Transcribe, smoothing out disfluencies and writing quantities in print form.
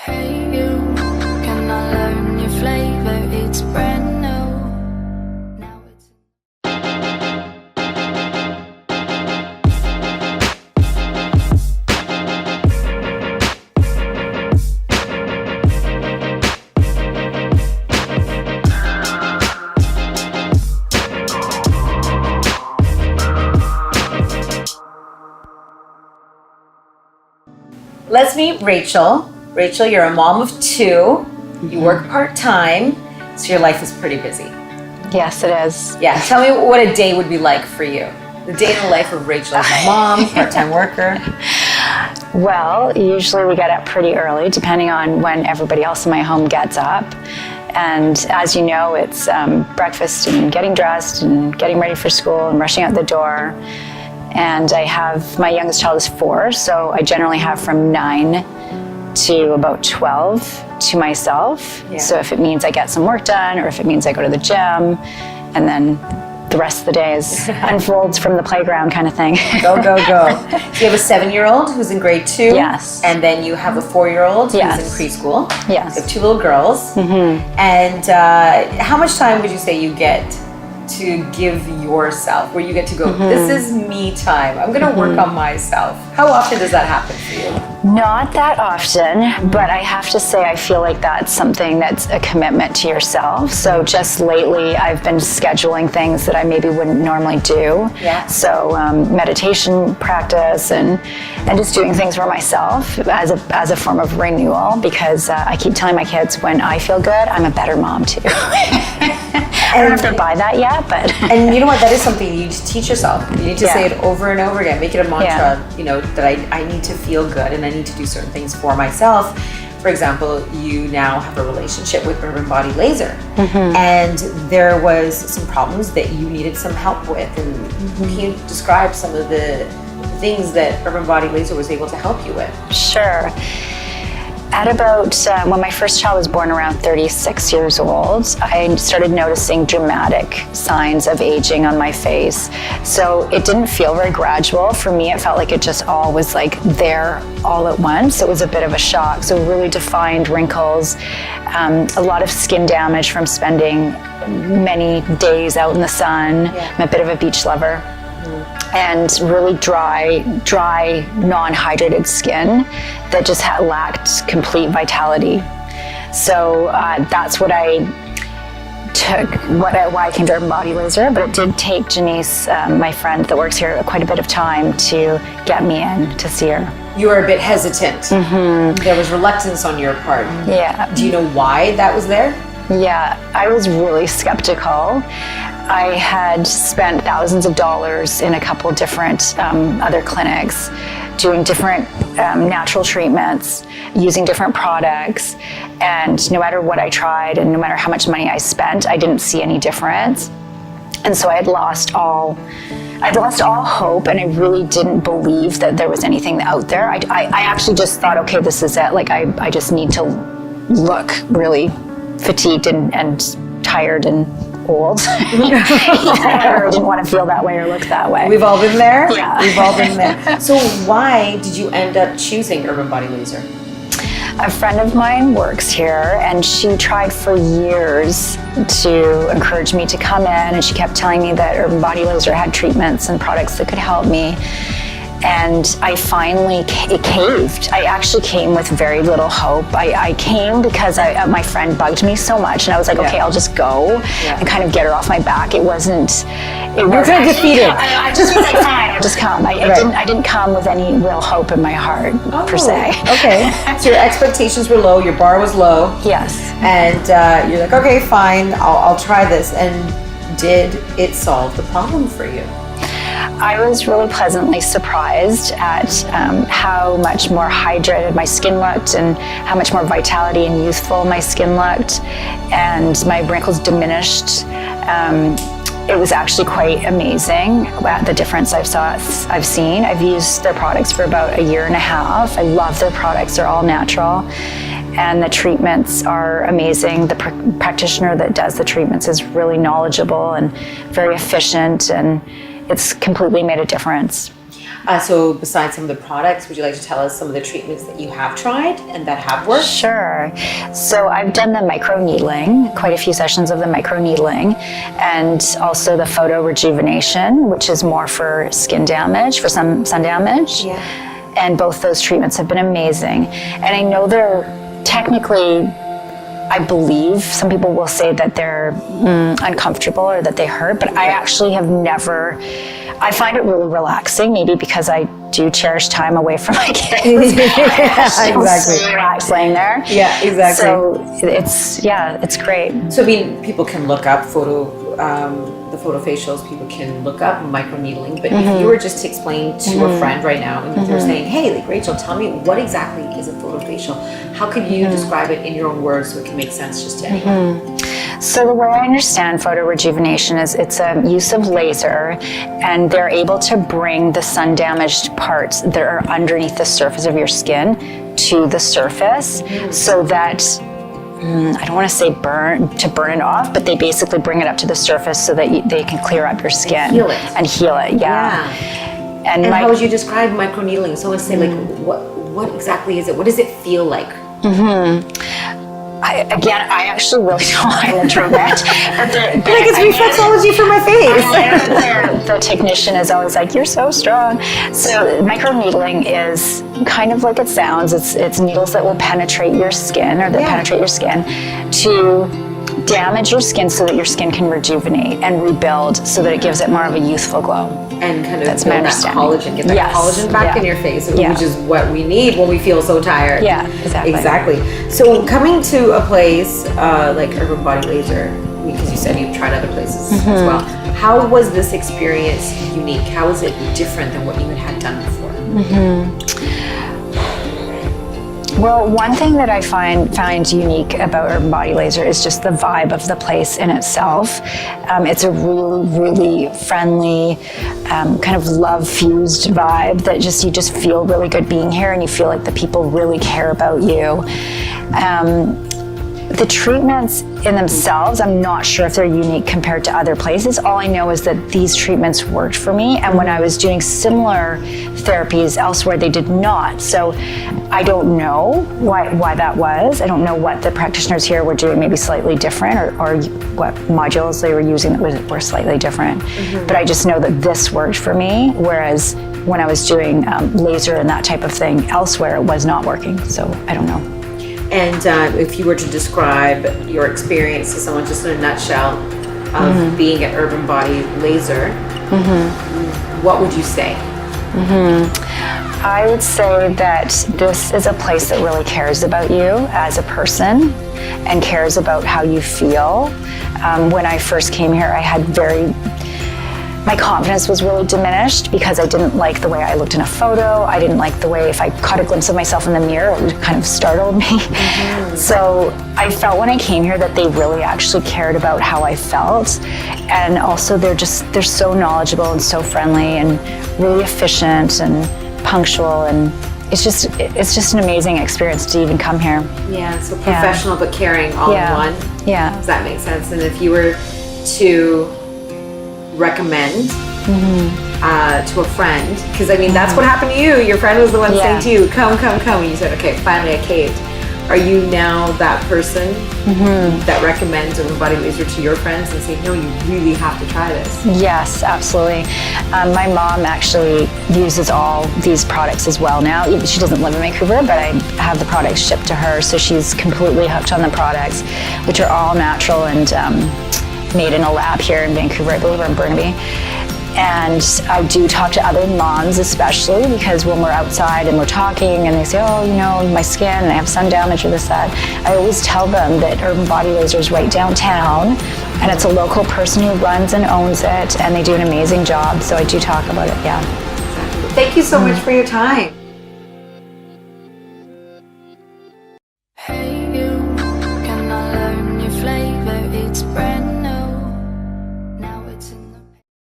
Hey you, can I learn your flavor? It's brand new. Now it's Let's meet Rachel. Rachel, you're a mom of 2. You work part-time, so your life is pretty busy. Yes, it is. Yeah, tell me what a day would be like for you. The day in the life of Rachel as a mom, part-time worker. Well, usually we get up pretty early, depending on when everybody else in my home gets up. And as you know, it's breakfast and getting dressed and getting ready for school and rushing out the door. And I have, my youngest child is 4, so I generally have from 9 to about 12 to myself. Yeah. So if it means I get some work done, or if it means I go to the gym, and then the rest of the day is unfolds from the playground kind of thing. Go, go, go. So you have a 7-year-old who's in grade 2. Yes. And then you have a 4-year-old who's Yes. in preschool. Yes. You have 2 little girls. Mm-hmm. And how much time would you say you get to give yourself, where you get to go, this is me time, I'm gonna work on myself? How often does that happen for you? Not that often, but I have to say I feel like that's something that's a commitment to yourself. So just lately I've been scheduling things that I maybe wouldn't normally do. Yeah. So meditation practice and just doing things for myself as a form of renewal, because I keep telling my kids, when I feel good, I'm a better mom too. I don't know if they buy that yet, but... And you know what, that is something you need to teach yourself. You need to say it over and over again. Make it a mantra, you know, that I need to feel good and I need to do certain things for myself. For example, you now have a relationship with Urban Body Laser. And there was some problems that you needed some help with. And can you describe some of the things that Urban Body Laser was able to help you with? Sure. At about, when my first child was born, around 36 years old, I started noticing dramatic signs of aging on my face. So it didn't feel very gradual. For me, it felt like it just all was like there all at once. It was a bit of a shock. So really defined wrinkles, a lot of skin damage from spending many days out in the sun. I'm a bit of a beach lover. And really dry, non-hydrated skin that just lacked complete vitality. So that's what I took, why I came to Urban Body Laser. But it did take Janice, my friend that works here, quite a bit of time to get me in to see her. You were a bit hesitant. There was reluctance on your part. Yeah. Do you know why that was there? Yeah, I was really skeptical. I had spent thousands of dollars in a couple different other clinics, doing different natural treatments, using different products, and no matter what I tried and no matter how much money I spent, I didn't see any difference. And so I had lost all hope, and I really didn't believe that there was anything out there. I actually just thought, okay, this is it. Like I just need to look really fatigued and tired and old. I didn't want to feel that way or look that way. We've all been there. Yeah. We've all been there. So why did you end up choosing Urban Body Laser? A friend of mine works here, and she tried for years to encourage me to come in, and she kept telling me that Urban Body Laser had treatments and products that could help me. And I finally, it caved. I actually came with very little hope. I came because my friend bugged me so much, and I was like, okay, I'll just go and kind of get her off my back. It wasn't. You were kind of defeated. I just was like, fine, I'll just come. I didn't come with any real hope in my heart, per se. Okay. So your expectations were low. Your bar was low. Yes. And you're like, okay, fine, I'll try this. And did it solve the problem for you? I was really pleasantly surprised at how much more hydrated my skin looked and how much more vitality and youthful my skin looked, and my wrinkles diminished. It was actually quite amazing the difference I've seen. I've used their products for about 1.5 years. I love their products. They're all natural. And the treatments are amazing. The practitioner that does the treatments is really knowledgeable and very efficient, and it's completely made a difference. So besides some of the products, would you like to tell us some of the treatments that you have tried and that have worked? Sure. So I've done the microneedling, quite a few sessions of the microneedling, and also the Photorejuvenation, which is more for skin damage, for some sun damage. Yeah. And both those treatments have been amazing. And I know they're technically, I believe some people will say that they're uncomfortable or that they hurt, but I actually have never, I find it really relaxing, maybe because I do cherish time away from my kids. Exactly. Relax laying there. Yeah, exactly. So it's great. So I mean, people can look up the photofacials, people can look up microneedling, but if you were just to explain to a friend right now, and they're saying, hey, like Rachel, tell me what exactly is a photofacial? How could you describe it in your own words so it can make sense just to anyone? So the way I understand photorejuvenation is it's a use of laser, and they're able to bring the sun damaged parts that are underneath the surface of your skin to the surface so that I don't want to say burn it off, but they basically bring it up to the surface so that they can clear up your skin and heal it. Yeah. And how would you describe microneedling? So let's say like what exactly is it? What does it feel like? I actually really don't like the treatment. Like it's reflexology for my face. The technician is always like, "You're so strong." So microneedling is kind of like it sounds. It's needles that will penetrate your skin, or that penetrate your skin, to damage your skin so that your skin can rejuvenate and rebuild, so that it gives it more of a youthful glow. And kind of That's build my that understanding. collagen, get that collagen back in your face, which is what we need when we feel so tired. Yeah, exactly. So coming to a place like Urban Body Laser, because you said you've tried other places as well, how was this experience unique? How is it different than what you had done before? Well, one thing that I find unique about Urban Body Laser is just the vibe of the place in itself. It's a really, really friendly, kind of love-fused vibe that you just feel really good being here, and you feel like the people really care about you. The treatments in themselves, I'm not sure if they're unique compared to other places. All I know is that these treatments worked for me, and when I was doing similar therapies elsewhere, they did not. So I don't know why that was. I don't know what the practitioners here were doing maybe slightly different, or what modules they were using that were slightly different. But I just know that this worked for me, whereas when I was doing laser and that type of thing elsewhere, it was not working. So I don't know. And if you were to describe your experience to someone just in a nutshell of being at Urban Body Laser, what would you say? I would say that this is a place that really cares about you as a person and cares about how you feel. When I first came here, I had my confidence was really diminished because I didn't like the way I looked in a photo. I didn't like the way, if I caught a glimpse of myself in the mirror, it kind of startled me. So I felt when I came here that they really actually cared about how I felt. And also they're so knowledgeable and so friendly and really efficient and punctual, and it's just an amazing experience to even come here. Yeah, so professional but caring all in one. Yeah. Does that make sense? And if you were to recommend to a friend, because I mean that's what happened to you, your friend was the one saying to you, come, and you said, okay, finally I caved. Are you now that person that recommends Urban Body Laser to your friends and say, no, you really have to try this? Yes, absolutely. My mom actually uses all these products as well now. She doesn't live in Vancouver, but I have the products shipped to her, so she's completely hooked on the products, which are all natural and made in a lab here in Vancouver, I believe, or in Burnaby. And I do talk to other moms, especially because when we're outside and we're talking and they say, oh, you know, my skin, and I have sun damage or this, that, I always tell them that Urban Body Laser is right downtown, and it's a local person who runs and owns it, and they do an amazing job. So I do talk about it, Thank you so much for your time.